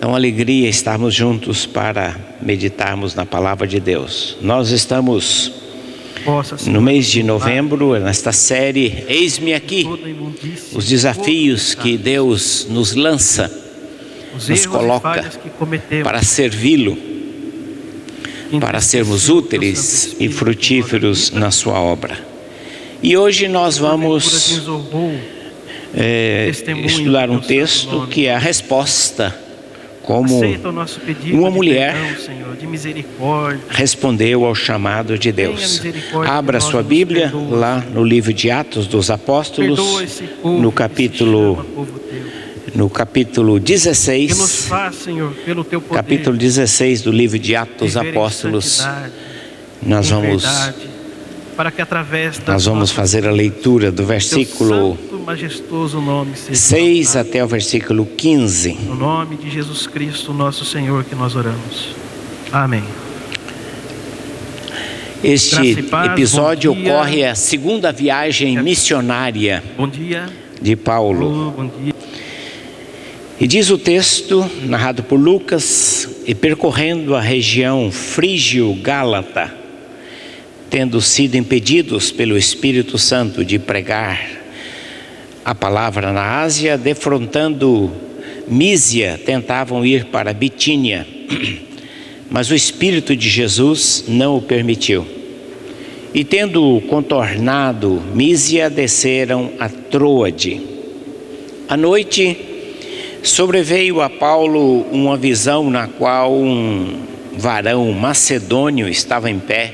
É uma alegria estarmos juntos para meditarmos na palavra de Deus. Nós estamos no mês de novembro, nesta série Eis-me Aqui, os desafios que Deus nos lança, nos coloca para servi-lo, para sermos úteis e frutíferos na sua obra. E hoje nós vamos estudar um texto que é a resposta, como uma mulher respondeu ao chamado de Deus. Abra sua Bíblia lá no livro de Atos dos Apóstolos, no capítulo 16, capítulo 16 do livro de Atos dos Apóstolos. Nós vamos fazer a leitura do versículo 6 até o versículo 15. No nome de Jesus Cristo, nosso Senhor, que nós oramos. Amém. Este episódio ocorre a segunda viagem missionária de Paulo. Bom dia. E diz o texto, narrado por Lucas: e percorrendo a região frígio-gálata, tendo sido impedidos pelo Espírito Santo de pregar a palavra na Ásia, defrontando Mísia, tentavam ir para Bitínia, mas o Espírito de Jesus não o permitiu. E tendo contornado Mísia, desceram a Troade. À noite, sobreveio a Paulo uma visão na qual um varão macedônio estava em pé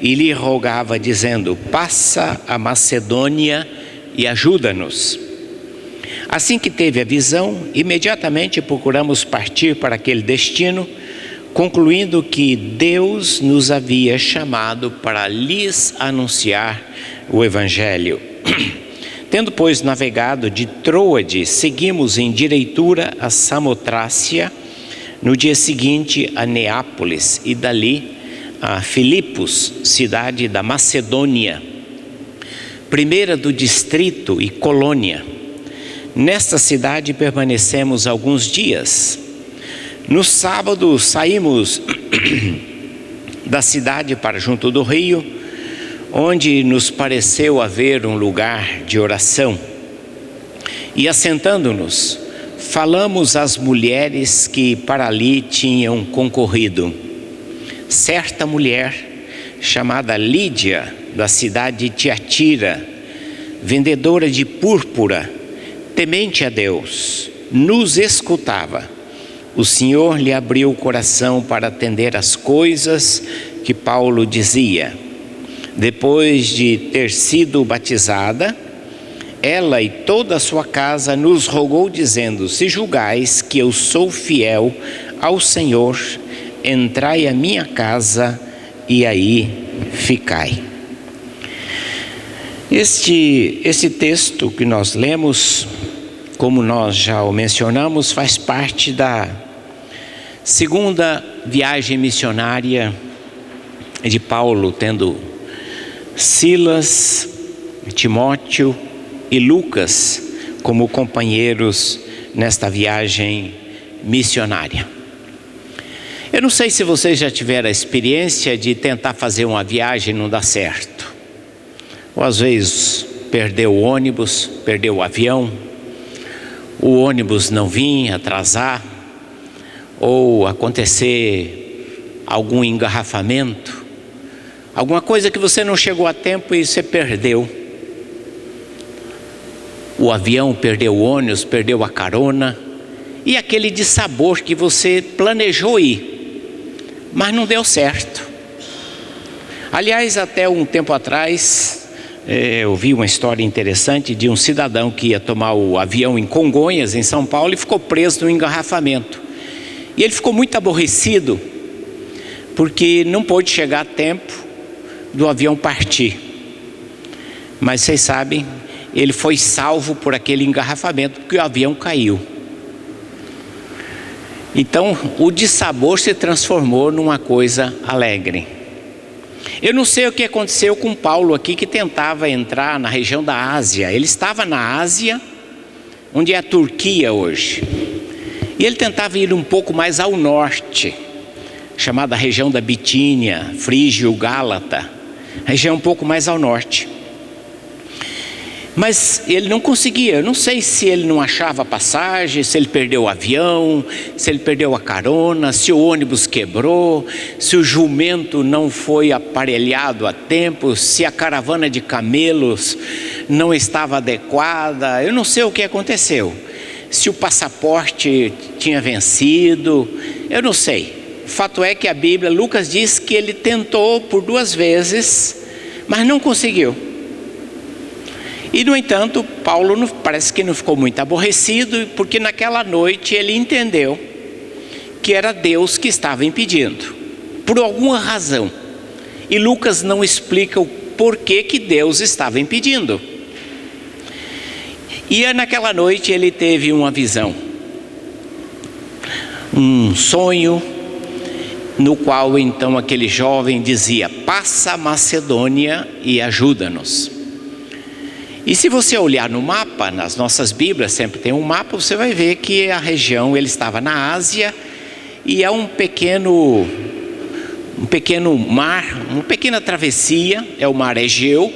e lhe rogava, dizendo: passa a Macedônia e ajuda-nos. Assim que teve a visão, imediatamente procuramos partir para aquele destino, concluindo que Deus nos havia chamado para lhes anunciar o Evangelho. Tendo, pois, navegado de Troade, seguimos em direitura a Samotrácia, no dia seguinte a Neápolis e dali a Filipos, cidade da Macedônia, primeira do distrito e colônia. Nesta cidade permanecemos alguns dias. No sábado saímos da cidade para junto do rio, onde nos pareceu haver um lugar de oração. E assentando-nos, falamos às mulheres que para ali tinham concorrido. Certa mulher, chamada Lídia, da cidade de Tiatira, vendedora de púrpura, temente a Deus, nos escutava. O Senhor lhe abriu o coração para atender às coisas que Paulo dizia. Depois de ter sido batizada, ela e toda a sua casa nos rogou, dizendo: se julgais que eu sou fiel ao Senhor, entrai à minha casa e aí ficai. Este texto que nós lemos, como nós já o mencionamos, faz parte da segunda viagem missionária de Paulo, tendo Silas, Timóteo e Lucas como companheiros nesta viagem missionária. Eu não sei se vocês já tiveram a experiência de tentar fazer uma viagem e não dá certo. Ou às vezes perdeu o ônibus, perdeu o avião, o ônibus não vinha, atrasar, ou acontecer algum engarrafamento, alguma coisa que você não chegou a tempo e você perdeu. O avião perdeu o ônibus, perdeu a carona, e aquele dissabor que você planejou ir, mas não deu certo. Aliás, até um tempo atrás, eu vi uma história interessante de um cidadão que ia tomar o avião em Congonhas, em São Paulo, e ficou preso no engarrafamento. E ele ficou muito aborrecido, porque não pôde chegar a tempo do avião partir. Mas vocês sabem, ele foi salvo por aquele engarrafamento, porque o avião caiu. Então, o dissabor se transformou numa coisa alegre. Eu não sei o que aconteceu com Paulo aqui, que tentava entrar na região da Ásia. Ele estava na Ásia, onde é a Turquia hoje. E ele tentava ir um pouco mais ao norte, chamada região da Bitínia, Frígio-Gálata, região um pouco mais ao norte. Mas ele não conseguia. Eu não sei se ele não achava passagem, se ele perdeu o avião, se ele perdeu a carona, se o ônibus quebrou, se o jumento não foi aparelhado a tempo, se a caravana de camelos não estava adequada. Eu não sei o que aconteceu. Se o passaporte tinha vencido, eu não sei. O fato é que a Bíblia, Lucas diz que ele tentou por 2 vezes, mas não conseguiu. E no entanto, Paulo parece que não ficou muito aborrecido, porque naquela noite ele entendeu que era Deus que estava impedindo, por alguma razão. E Lucas não explica o porquê que Deus estava impedindo. E naquela noite ele teve uma visão, um sonho, no qual então aquele jovem dizia: passa a Macedônia e ajuda-nos. E se você olhar no mapa, nas nossas Bíblias sempre tem um mapa, você vai ver que a região, ele estava na Ásia, e é um pequeno mar, uma pequena travessia, é o mar Egeu,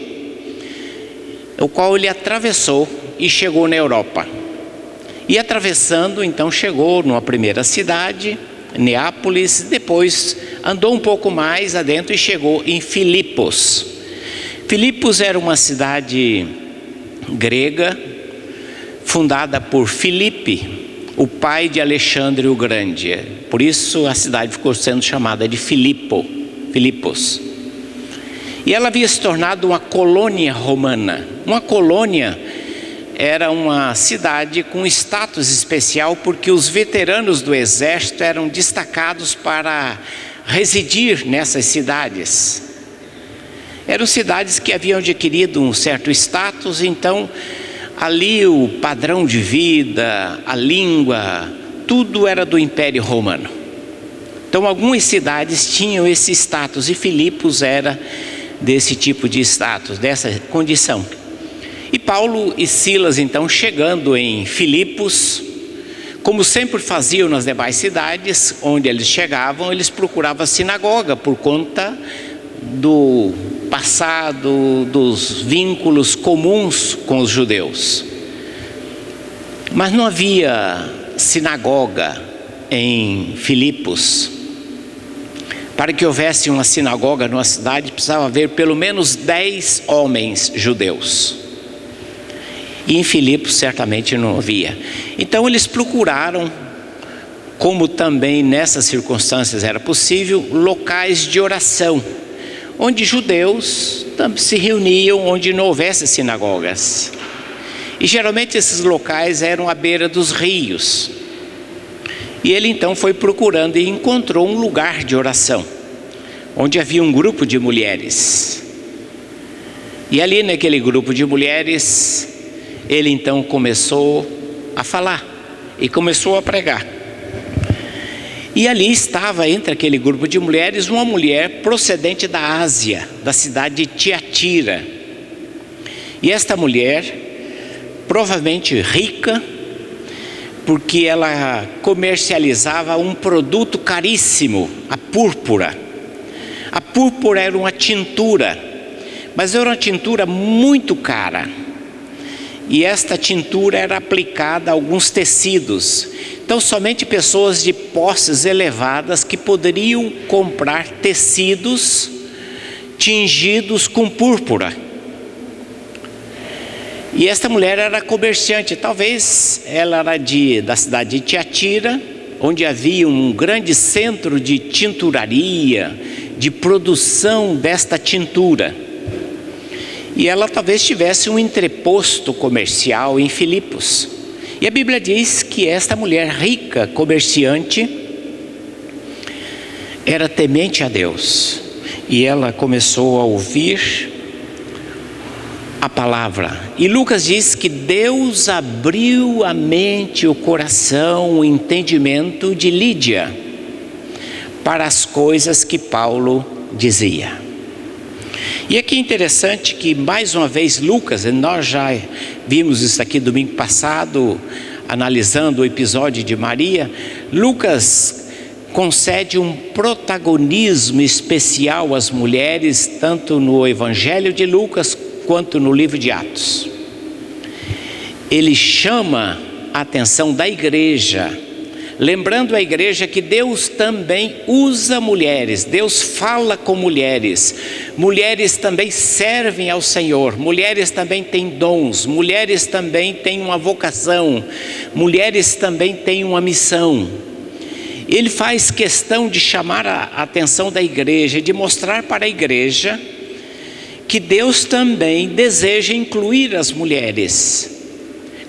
o qual ele atravessou e chegou na Europa. E atravessando, então chegou numa primeira cidade, Neápolis, depois andou um pouco mais adentro e chegou em Filipos. Filipos era uma cidade grega, fundada por Filipe, o pai de Alexandre o Grande. Por isso a cidade ficou sendo chamada de Filipos. E ela havia se tornado uma colônia romana. Uma colônia era uma cidade com status especial, porque os veteranos do exército eram destacados para residir nessas cidades. Eram cidades que haviam adquirido um certo status, então ali o padrão de vida, a língua, tudo era do Império Romano. Então algumas cidades tinham esse status, e Filipos era desse tipo de status, dessa condição. E Paulo e Silas então, chegando em Filipos, como sempre faziam nas demais cidades onde eles chegavam, eles procuravam a sinagoga por conta do passado, dos vínculos comuns com os judeus. Mas não havia sinagoga em Filipos. Para que houvesse uma sinagoga numa cidade, precisava haver pelo menos 10 homens judeus. E em Filipos certamente não havia. Então eles procuraram, como também nessas circunstâncias era possível, locais de oração, onde judeus se reuniam, onde não houvesse sinagogas. E geralmente esses locais eram à beira dos rios. E ele então foi procurando e encontrou um lugar de oração, onde havia um grupo de mulheres. E ali naquele grupo de mulheres, ele então começou a falar e começou a pregar. E ali estava, entre aquele grupo de mulheres, uma mulher procedente da Ásia, da cidade de Tiatira. E esta mulher, provavelmente rica, porque ela comercializava um produto caríssimo, a púrpura. A púrpura era uma tintura, mas era uma tintura muito cara. E esta tintura era aplicada a alguns tecidos. Então somente pessoas de posses elevadas que poderiam comprar tecidos tingidos com púrpura. E esta mulher era comerciante, talvez ela era da cidade de Tiatira, onde havia um grande centro de tinturaria, de produção desta tintura. E ela talvez tivesse um entreposto comercial em Filipos. E a Bíblia diz que esta mulher rica, comerciante, era temente a Deus. E ela começou a ouvir a palavra. E Lucas diz que Deus abriu a mente, o coração, o entendimento de Lídia para as coisas que Paulo dizia. E aqui é interessante que mais uma vez Lucas, nós já vimos isso aqui domingo passado, analisando o episódio de Maria, Lucas concede um protagonismo especial às mulheres, tanto no Evangelho de Lucas quanto no livro de Atos. Ele chama a atenção da igreja, lembrando a igreja que Deus também usa mulheres, Deus fala com mulheres, mulheres também servem ao Senhor, mulheres também têm dons, mulheres também têm uma vocação, mulheres também têm uma missão. Ele faz questão de chamar a atenção da igreja, de mostrar para a igreja que Deus também deseja incluir as mulheres,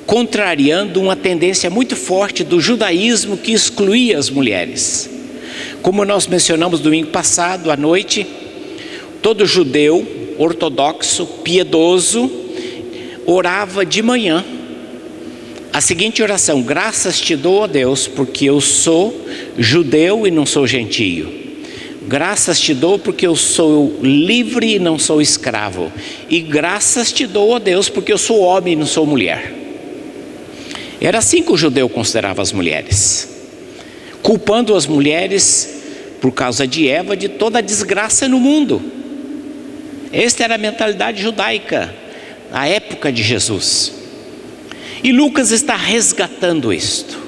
contrariando uma tendência muito forte do judaísmo que excluía as mulheres. Como nós mencionamos domingo passado à noite, todo judeu ortodoxo, piedoso, orava de manhã a seguinte oração: graças te dou, ó Deus, porque eu sou judeu e não sou gentio. Graças te dou porque eu sou livre e não sou escravo. E graças te dou, ó Deus, porque eu sou homem e não sou mulher. Era assim que o judeu considerava as mulheres, culpando as mulheres, por causa de Eva, de toda a desgraça no mundo. Esta era a mentalidade judaica na época de Jesus. E Lucas está resgatando isto.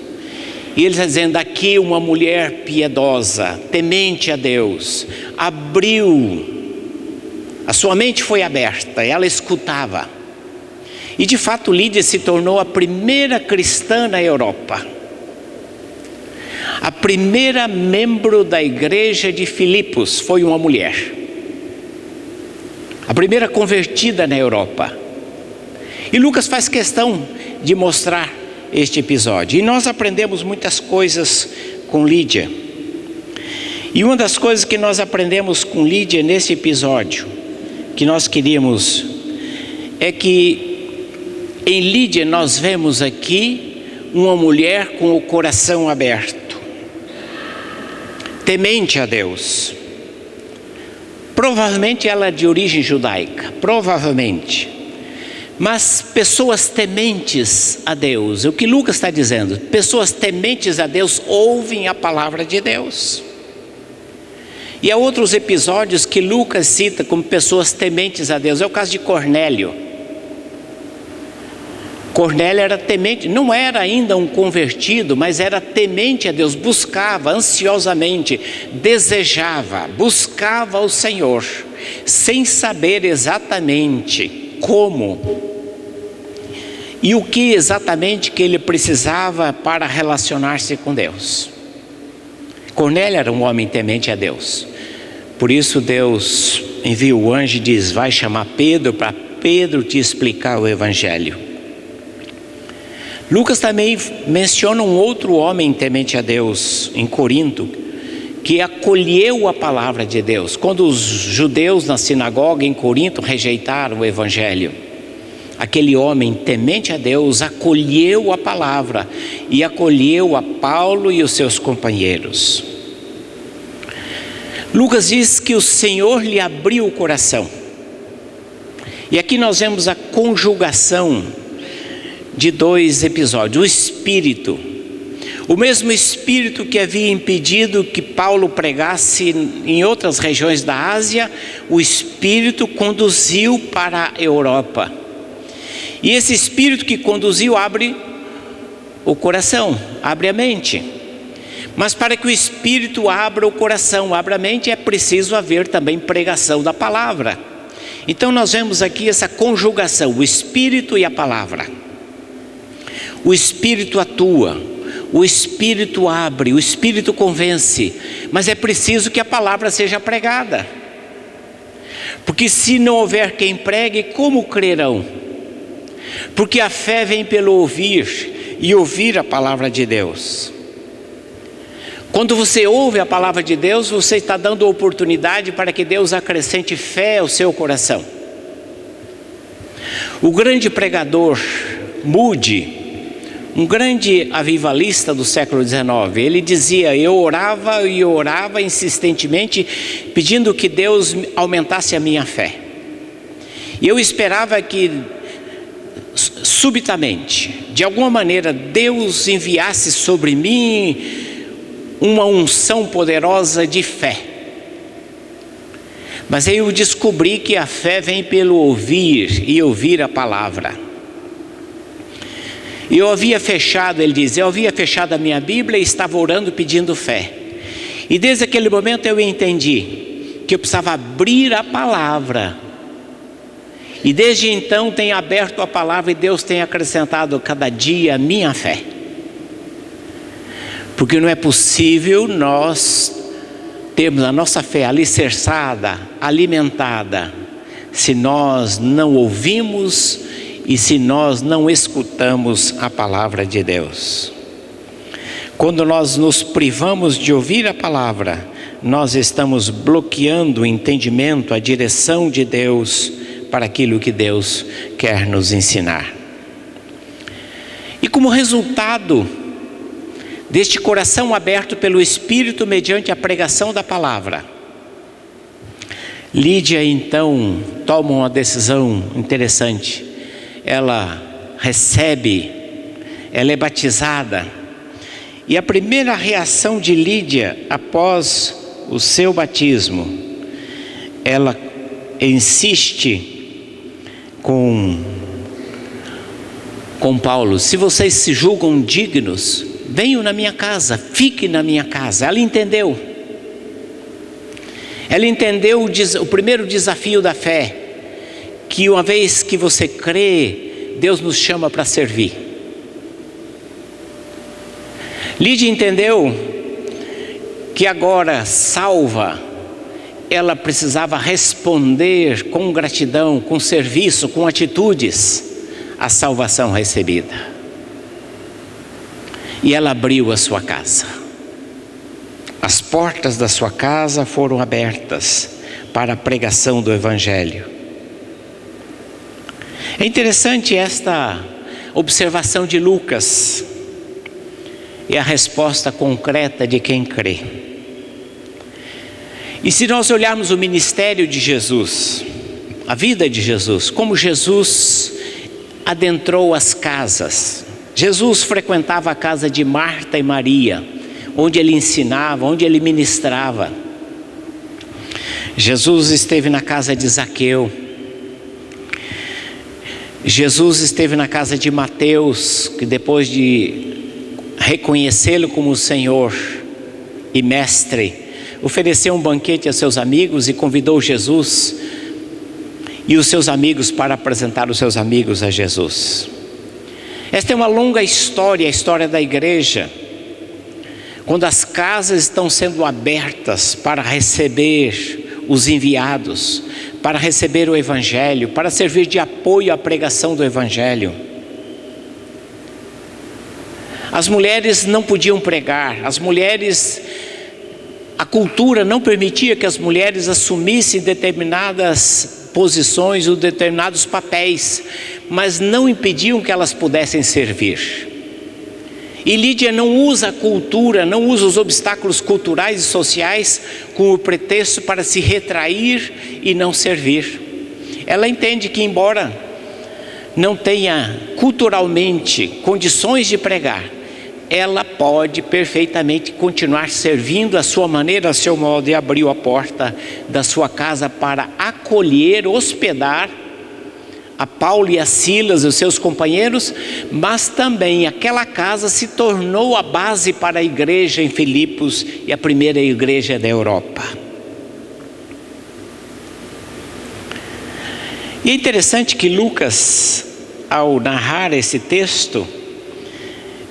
E ele está dizendo aqui: uma mulher piedosa, temente a Deus, abriu, a sua mente foi aberta, ela escutava. E de fato Lídia se tornou a primeira cristã na Europa. A primeira membro da igreja de Filipos foi uma mulher. A primeira convertida na Europa. E Lucas faz questão de mostrar este episódio. E nós aprendemos muitas coisas com Lídia. E uma das coisas que nós aprendemos com Lídia nesse episódio, que nós queríamos, é que em Lídia nós vemos aqui uma mulher com o coração aberto, temente a Deus. Provavelmente ela é de origem judaica, provavelmente. Mas pessoas tementes a Deus, o que Lucas está dizendo, pessoas tementes a Deus ouvem a palavra de Deus. E há outros episódios que Lucas cita como pessoas tementes a Deus. É o caso de Cornélio. Cornélio era temente, não era ainda um convertido, mas era temente a Deus, buscava ansiosamente, desejava, buscava o Senhor, sem saber exatamente como e o que exatamente que ele precisava para relacionar-se com Deus. Cornélio era um homem temente a Deus. Por isso Deus envia o anjo e diz: vai chamar Pedro para Pedro te explicar o Evangelho. Lucas também menciona um outro homem temente a Deus em Corinto, que acolheu a palavra de Deus. Quando os judeus na sinagoga em Corinto rejeitaram o Evangelho, aquele homem temente a Deus acolheu a palavra e acolheu a Paulo e os seus companheiros. Lucas diz que o Senhor lhe abriu o coração. E aqui nós vemos a conjugação de dois episódios. O Espírito, o mesmo Espírito que havia impedido que Paulo pregasse em outras regiões da Ásia, o Espírito conduziu para a Europa. E esse Espírito que conduziu abre o coração, abre a mente. Mas para que o Espírito abra o coração, abra a mente, é preciso haver também pregação da palavra. Então nós vemos aqui essa conjugação, o Espírito e a palavra. O Espírito atua, o Espírito abre, o Espírito convence, mas é preciso que a palavra seja pregada. Porque se não houver quem pregue, como crerão? Porque a fé vem pelo ouvir, e ouvir a palavra de Deus. Quando você ouve a palavra de Deus, você está dando oportunidade para que Deus acrescente fé ao seu coração. O grande pregador Moody, um grande avivalista do século XIX, ele dizia: eu orava e orava insistentemente, pedindo que Deus aumentasse a minha fé. E eu esperava que subitamente, de alguma maneira, Deus enviasse sobre mim uma unção poderosa de fé. Mas aí eu descobri que a fé vem pelo ouvir e ouvir a palavra. E eu havia fechado, ele diz, eu havia fechado a minha Bíblia e estava orando pedindo fé. E desde aquele momento eu entendi que eu precisava abrir a palavra. E desde então tenho aberto a palavra e Deus tem acrescentado cada dia a minha fé. Porque não é possível nós termos a nossa fé alicerçada, alimentada, se nós não ouvimos e se nós não escutamos a palavra de Deus. Quando nós nos privamos de ouvir a palavra, nós estamos bloqueando o entendimento, a direção de Deus para aquilo que Deus quer nos ensinar. E como resultado deste coração aberto pelo Espírito mediante a pregação da palavra, Lídia então toma uma decisão interessante. Ela recebe, ela é batizada. E a primeira reação de Lídia após o seu batismo, ela insiste com Paulo: se vocês se julgam dignos, venham na minha casa, fiquem na minha casa. Ela entendeu o primeiro desafio da fé, que uma vez que você crê, Deus nos chama para servir. Lídia entendeu que agora, salva, ela precisava responder com gratidão, com serviço, com atitudes, à salvação recebida. E ela abriu a sua casa. As portas da sua casa foram abertas para a pregação do Evangelho. É interessante esta observação de Lucas. É a resposta concreta de quem crê. E se nós olharmos o ministério de Jesus, a vida de Jesus, como Jesus adentrou as casas. Jesus frequentava a casa de Marta e Maria, onde ele ensinava, onde ele ministrava. Jesus esteve na casa de Zaqueu. Jesus esteve na casa de Mateus, que depois de reconhecê-lo como Senhor e Mestre, ofereceu um banquete a seus amigos e convidou Jesus e os seus amigos para apresentar os seus amigos a Jesus. Esta é uma longa história, a história da igreja, quando as casas estão sendo abertas para receber os enviados, para receber o Evangelho, para servir de apoio à pregação do Evangelho. As mulheres não podiam pregar, a cultura não permitia que as mulheres assumissem determinadas posições ou determinados papéis, mas não impediam que elas pudessem servir. E Lídia não usa a cultura, não usa os obstáculos culturais e sociais como pretexto para se retrair e não servir. Ela entende que, embora não tenha culturalmente condições de pregar, ela pode perfeitamente continuar servindo à sua maneira, ao seu modo, e abriu a porta da sua casa para acolher, hospedar a Paulo e a Silas, os seus companheiros, mas também aquela casa se tornou a base para a igreja em Filipos e a primeira igreja da Europa. E é interessante que Lucas, ao narrar esse texto,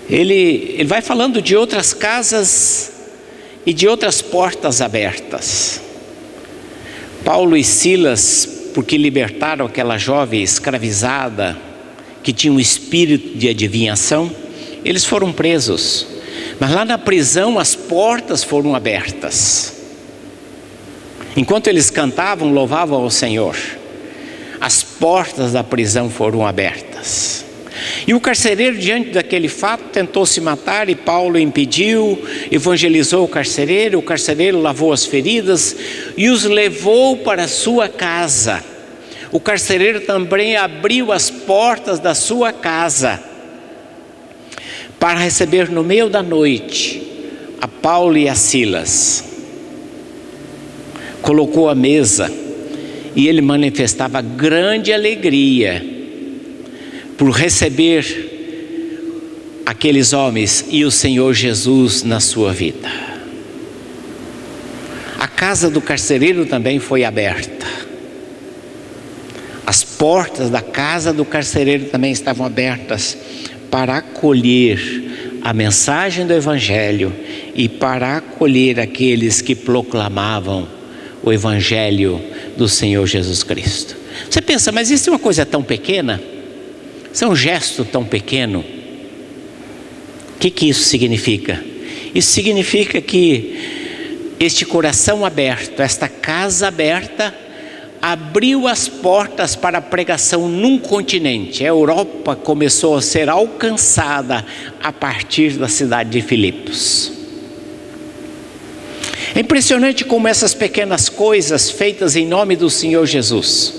ele vai falando de outras casas e de outras portas abertas. Paulo e Silas, porque libertaram aquela jovem escravizada que tinha um espírito de adivinhação, eles foram presos. Mas lá na prisão as portas foram abertas. Enquanto eles cantavam, louvavam ao Senhor, as portas da prisão foram abertas. E o carcereiro, diante daquele fato, tentou se matar, e Paulo impediu, evangelizou o carcereiro lavou as feridas e os levou para a sua casa, o carcereiro também abriu as portas da sua casa para receber no meio da noite a Paulo e a Silas. Colocou a mesa e ele manifestava grande alegria por receber aqueles homens e o Senhor Jesus na sua vida. A casa do carcereiro também foi aberta. As portas da casa do carcereiro também estavam abertas para acolher a mensagem do Evangelho e para acolher aqueles que proclamavam o Evangelho do Senhor Jesus Cristo. Você pensa, mas isso é uma coisa tão pequena? Isso é um gesto tão pequeno? O que isso significa? Isso significa que este coração aberto, esta casa aberta, abriu as portas para a pregação num continente. A Europa começou a ser alcançada a partir da cidade de Filipos. É impressionante como essas pequenas coisas feitas em nome do Senhor Jesus,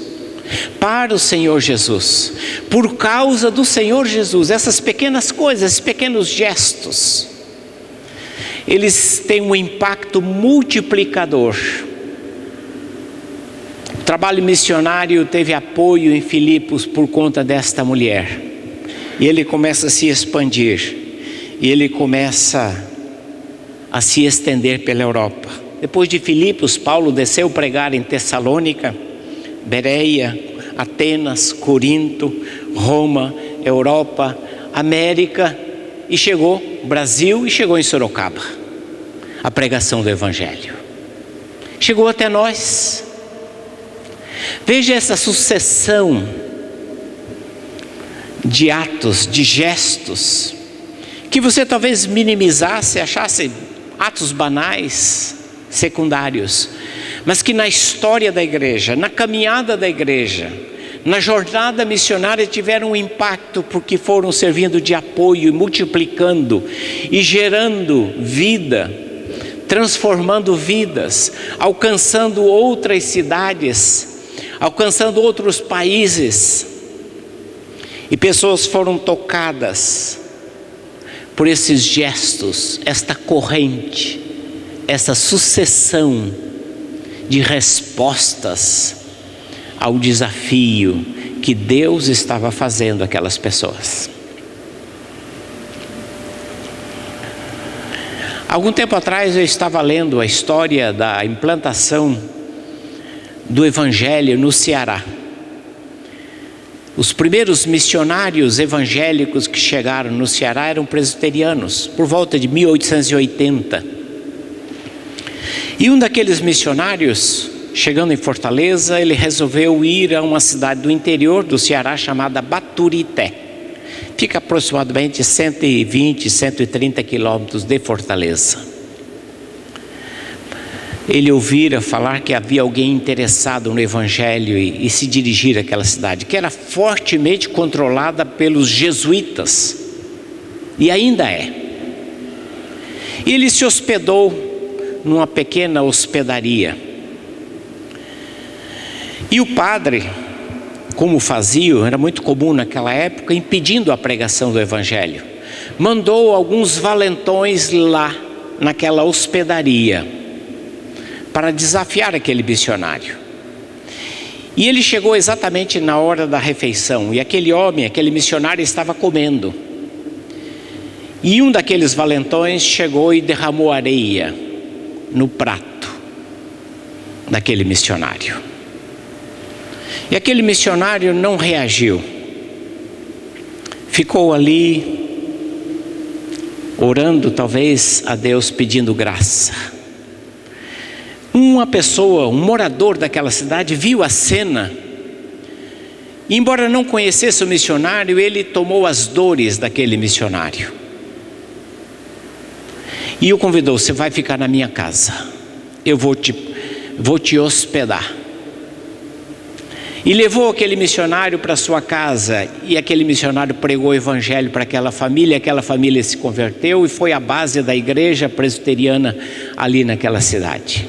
para o Senhor Jesus, por causa do Senhor Jesus, essas pequenas coisas, esses pequenos gestos, eles têm um impacto multiplicador. O trabalho missionário teve apoio em Filipos por conta desta mulher, e ele começa a se expandir, e ele começa a se estender pela Europa. Depois de Filipos, Paulo desceu pregar em Tessalônica, Bereia, Atenas, Corinto, Roma, Europa, América, e chegou no Brasil e chegou em Sorocaba. A pregação do Evangelho chegou até nós. Veja essa sucessão de atos, de gestos, que você talvez minimizasse, achasse atos banais, secundários, mas que na história da igreja, na caminhada da igreja, na jornada missionária tiveram um impacto, porque foram servindo de apoio e multiplicando e gerando vida, transformando vidas, alcançando outras cidades, alcançando outros países, e pessoas foram tocadas por esses gestos, esta corrente, essa sucessão de respostas ao desafio que Deus estava fazendo àquelas pessoas. Algum tempo atrás eu estava lendo a história da implantação do Evangelho no Ceará. Os primeiros missionários evangélicos que chegaram no Ceará eram presbiterianos, por volta de 1880. E um daqueles missionários, chegando em Fortaleza, ele resolveu ir a uma cidade do interior do Ceará chamada Baturité. Fica aproximadamente 120, 130 quilômetros de Fortaleza. Ele ouvira falar que havia alguém interessado no Evangelho e se dirigir àquela cidade, que era fortemente controlada pelos jesuítas, e ainda é. E ele se hospedou numa pequena hospedaria. E o padre, como fazia, era muito comum naquela época, impedindo a pregação do Evangelho, mandou alguns valentões lá naquela hospedaria para desafiar aquele missionário. E ele chegou exatamente na hora da refeição, e aquele homem, aquele missionário estava comendo. E um daqueles valentões chegou e derramou areia no prato daquele missionário. E aquele missionário não reagiu. Ficou ali, orando talvez a Deus, pedindo graça. Uma pessoa, um morador daquela cidade, viu a cena. E embora não conhecesse o missionário, ele tomou as dores daquele missionário. E o convidou: você vai ficar na minha casa, eu vou te hospedar. E levou aquele missionário para sua casa, e aquele missionário pregou o Evangelho para aquela família se converteu e foi a base da igreja presbiteriana ali naquela cidade.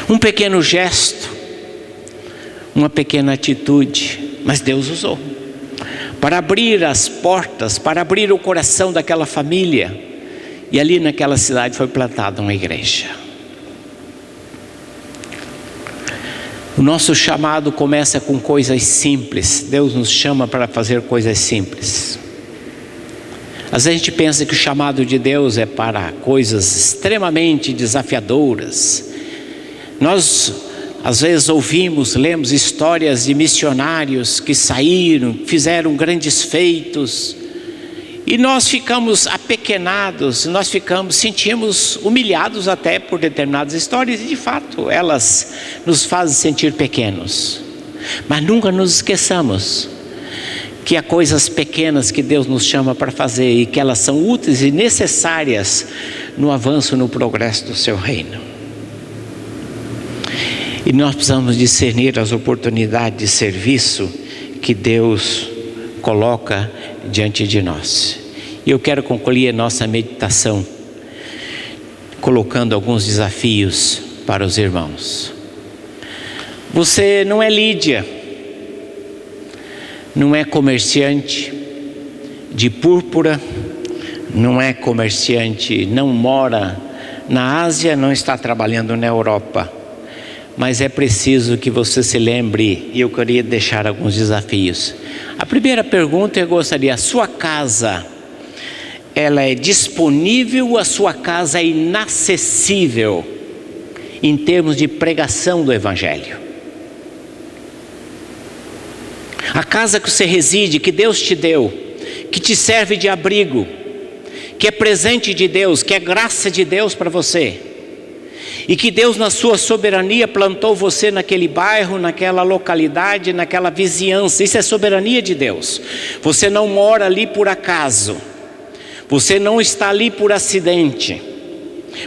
Um pequeno gesto uma pequena atitude, mas Deus usou para abrir as portas, para abrir o coração daquela família. E ali naquela cidade foi plantada uma igreja. O nosso chamado começa com coisas simples. Deus nos chama para fazer coisas simples. Às vezes a gente pensa que o chamado de Deus é para coisas extremamente desafiadoras. Nós às vezes ouvimos, lemos histórias de missionários que saíram, fizeram grandes feitos, e nós ficamos apequenados, sentimos humilhados até por determinadas histórias, e de fato elas nos fazem sentir pequenos. Mas nunca nos esqueçamos que há coisas pequenas que Deus nos chama para fazer e que elas são úteis e necessárias no avanço, no progresso do seu reino. E nós precisamos discernir as oportunidades de serviço que Deus coloca diante de nós. E eu quero concluir a nossa meditação colocando alguns desafios para os irmãos. Você não é Lídia, não é comerciante de púrpura, não é comerciante, não mora na Ásia, não está trabalhando na Europa. Mas é preciso que você se lembre, e eu queria deixar alguns desafios. A primeira pergunta eu gostaria: a sua casa, ela é disponível ou a sua casa é inacessível em termos de pregação do Evangelho? A casa que você reside, que Deus te deu, que te serve de abrigo, que é presente de Deus, que é graça de Deus para você, e que Deus na sua soberania plantou você naquele bairro, naquela localidade, naquela vizinhança. Isso é soberania de Deus. Você não mora ali por acaso, você não está ali por acidente,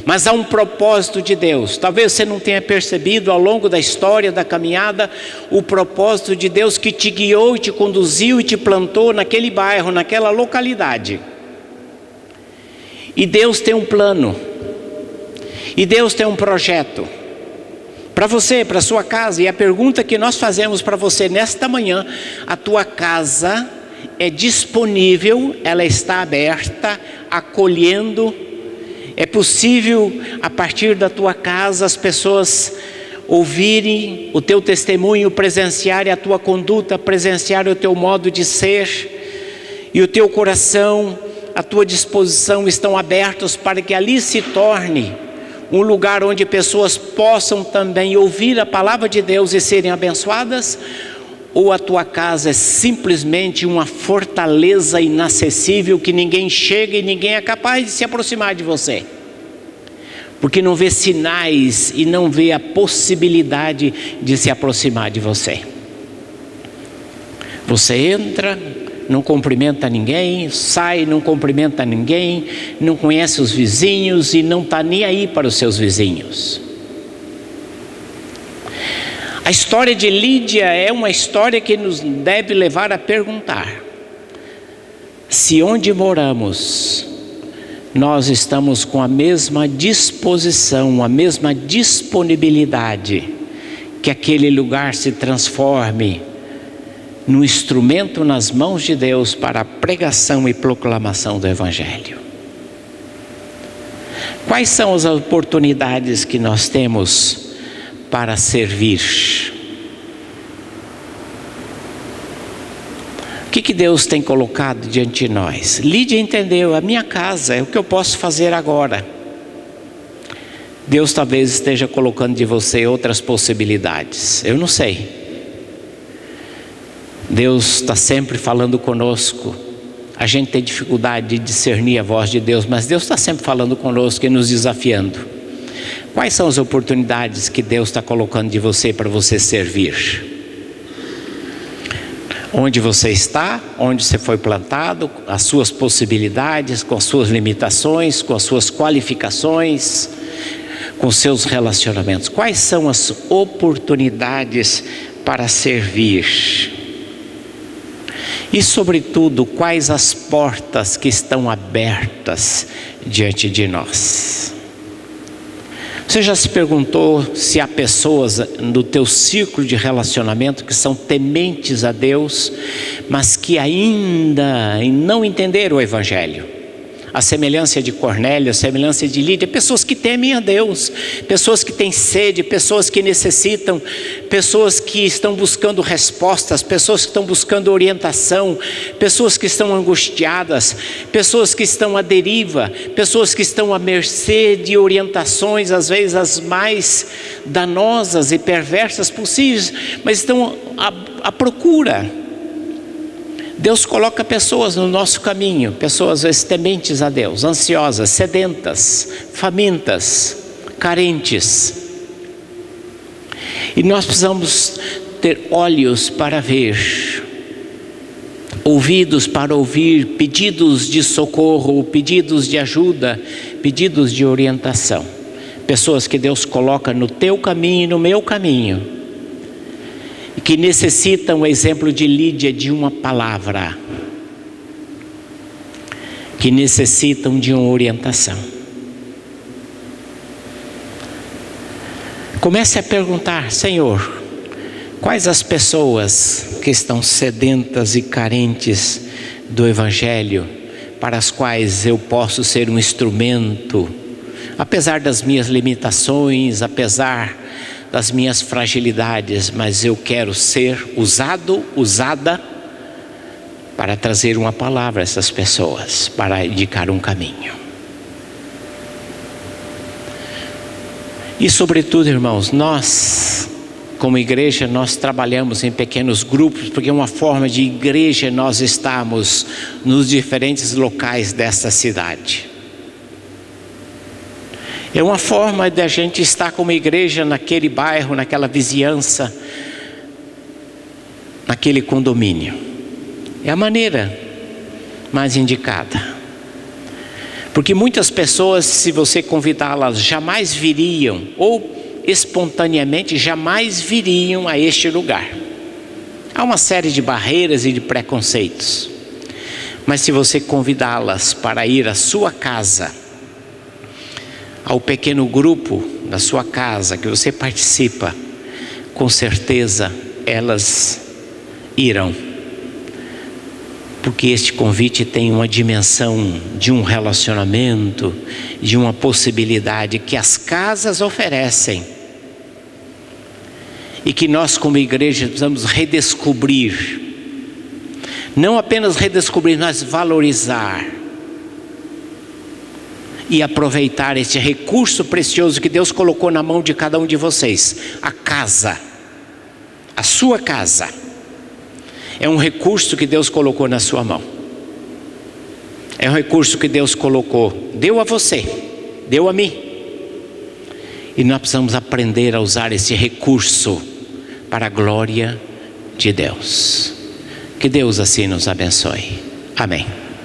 mas há um propósito de Deus. Talvez você não tenha percebido ao longo da história, da caminhada, o propósito de Deus que te guiou, te conduziu e te plantou naquele bairro, naquela localidade. E Deus tem um plano, e Deus tem um projeto para você, para a sua casa. E a pergunta que nós fazemos para você nesta manhã: a tua casa é disponível, ela está aberta, acolhendo? É possível a partir da tua casa as pessoas ouvirem o teu testemunho, presenciarem a tua conduta, presenciarem o teu modo de ser, e o teu coração, a tua disposição estão abertos para que ali se torne um lugar onde pessoas possam também ouvir a palavra de Deus e serem abençoadas? Ou a tua casa é simplesmente uma fortaleza inacessível que ninguém chega e ninguém é capaz de se aproximar de você, porque não vê sinais e não vê a possibilidade de se aproximar de você? Você entra, não cumprimenta ninguém, sai, não cumprimenta ninguém, não conhece os vizinhos e não está nem aí para os seus vizinhos. A história de Lídia é uma história que nos deve levar a perguntar se onde moramos nós estamos com a mesma disposição, a mesma disponibilidade, que aquele lugar se transforme num instrumento nas mãos de Deus para a pregação e proclamação do Evangelho. Quais são as oportunidades que nós temos para servir? O que Deus tem colocado diante de nós? Lídia entendeu: a minha casa é o que eu posso fazer agora. Deus talvez esteja colocando de você outras possibilidades, eu não sei. Deus está sempre falando conosco. A gente tem dificuldade de discernir a voz de Deus, mas Deus está sempre falando conosco e nos desafiando. Quais são as oportunidades que Deus está colocando de você para você servir? Onde você está, onde você foi plantado, as suas possibilidades, com as suas limitações, com as suas qualificações, com os seus relacionamentos. Quais são as oportunidades para servir? E sobretudo, quais as portas que estão abertas diante de nós? Você já se perguntou se há pessoas no teu círculo de relacionamento que são tementes a Deus, mas que ainda não entenderam o Evangelho? A semelhança de Cornélio, a semelhança de Lídia, pessoas que temem a Deus, pessoas que têm sede, pessoas que necessitam, pessoas que estão buscando respostas, pessoas que estão buscando orientação, pessoas que estão angustiadas, pessoas que estão à deriva, pessoas que estão à mercê de orientações, às vezes as mais danosas e perversas possíveis, mas estão à procura. Deus coloca pessoas no nosso caminho, pessoas às vezes tementes a Deus, ansiosas, sedentas, famintas, carentes. E nós precisamos ter olhos para ver, ouvidos para ouvir, pedidos de socorro, pedidos de ajuda, pedidos de orientação. Pessoas que Deus coloca no teu caminho e no meu caminho, que necessitam, o exemplo de Lídia, de uma palavra, que necessitam de uma orientação. Comece a perguntar: Senhor, quais as pessoas que estão sedentas e carentes do Evangelho, para as quais eu posso ser um instrumento, apesar das minhas limitações, apesar das minhas fragilidades, mas eu quero ser usada para trazer uma palavra a essas pessoas, para indicar um caminho. E sobretudo, irmãos, nós, como igreja, nós trabalhamos em pequenos grupos, porque é uma forma de igreja nós estarmos nos diferentes locais desta cidade. É uma forma de a gente estar como igreja naquele bairro, naquela vizinhança, naquele condomínio. É a maneira mais indicada. Porque muitas pessoas, se você convidá-las, jamais viriam, ou espontaneamente jamais viriam a este lugar. Há uma série de barreiras e de preconceitos. Mas se você convidá-las para ir à sua casa, ao pequeno grupo da sua casa que você participa, com certeza elas irão. Porque este convite tem uma dimensão de um relacionamento, de uma possibilidade que as casas oferecem. E que nós como igreja precisamos redescobrir. Não apenas redescobrir, mas valorizar. E aproveitar esse recurso precioso que Deus colocou na mão de cada um de vocês. A casa, a sua casa, é um recurso que Deus colocou na sua mão. É um recurso que Deus colocou, deu a você, deu a mim. E nós precisamos aprender a usar esse recurso para a glória de Deus. Que Deus assim nos abençoe. Amém.